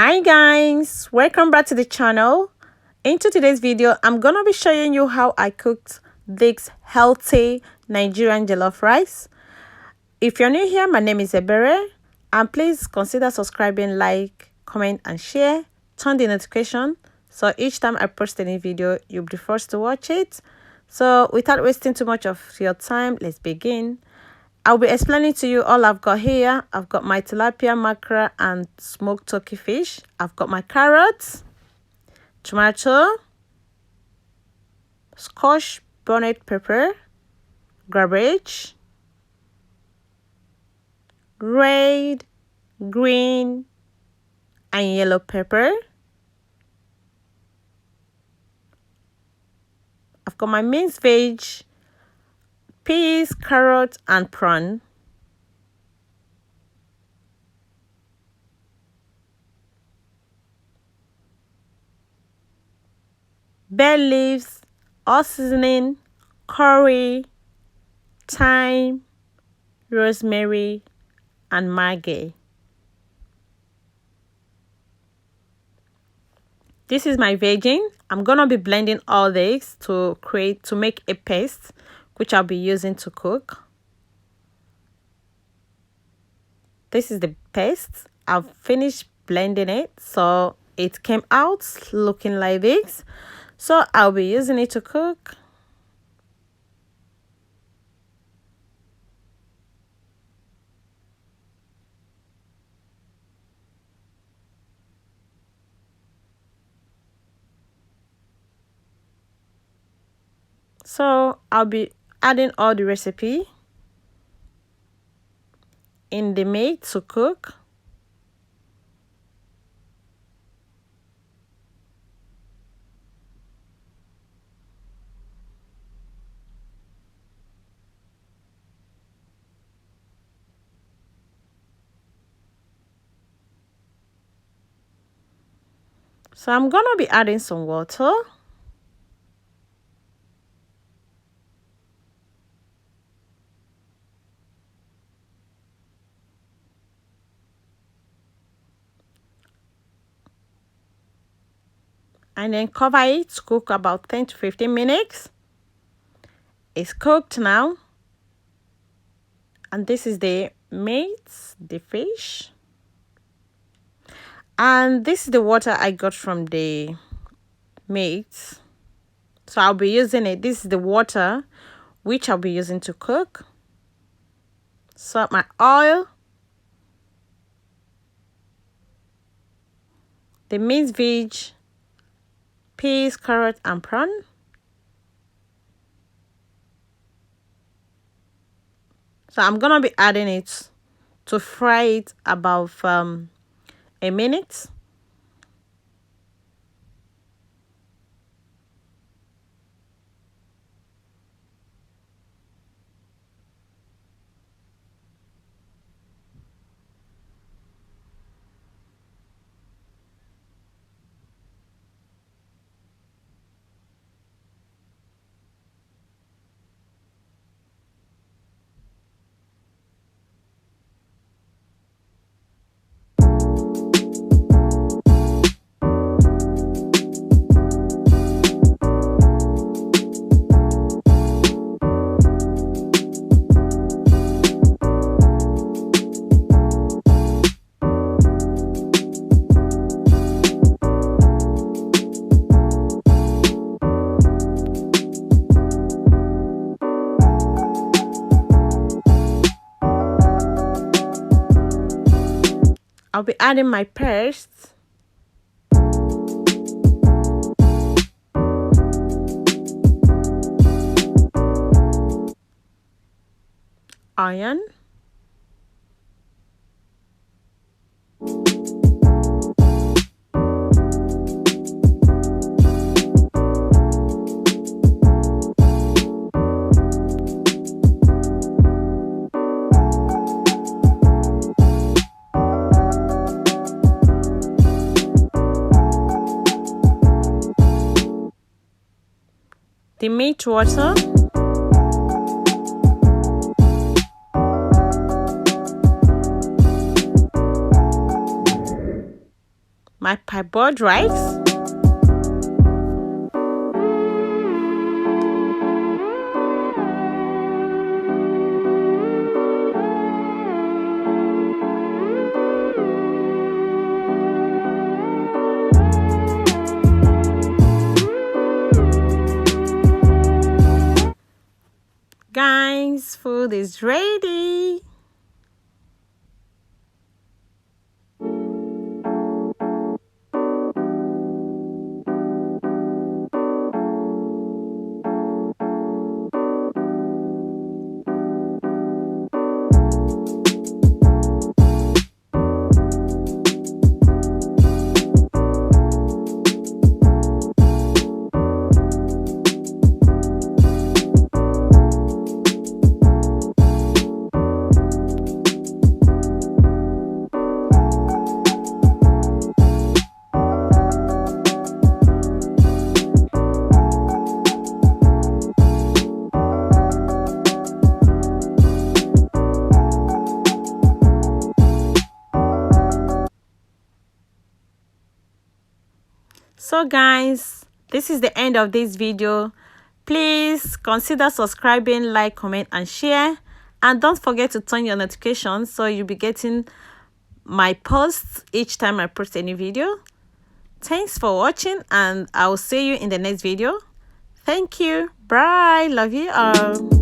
Hi guys, welcome back to the channel. Into today's video, I'm gonna be showing you how I cooked this healthy Nigerian jollof rice. If you're new here, my name is Ebere, and please consider subscribing, like, comment and share. Turn the notification so each time I post a new video, you'll be first to watch it. So without wasting too much of your time, let's begin. I'll be explaining to you all I've got here. I've got my tilapia, mackerel, and smoked turkey fish. I've got my carrots, tomato, Scotch bonnet pepper, cabbage, red, green, and yellow pepper. I've got my minced veg, peas, carrot, and prawn. Bay leaves, all seasoning, curry, thyme, rosemary, and Maggi. This is my vegging. I'm gonna be blending all this to make a paste, which I'll be using to cook. This is the paste. I've finished blending it, so it came out looking like this. So I'll be using it to cook. So I'll be adding all the recipe in the meat to cook. So I'm gonna be adding some water. And then cover it to cook about 10 to 15 minutes. It's cooked now. And this is the meat, the fish. And this is the water I got from the meat. So I'll be using it. This is the water which I'll be using to cook. Salt my oil. The minced veg, peas, carrot, and prawn. So I'm gonna be adding it to fry it about a minute. I'll be adding my paste. Onion. The meat water. my parboiled rice. Guys, food is ready. So guys, this is the end of this video. Please consider subscribing, like, comment and share, and don't forget to turn your notifications so you'll be getting my posts each time I post a new video. Thanks for watching, and I'll see you in the next video. Thank you. Bye. Love you all.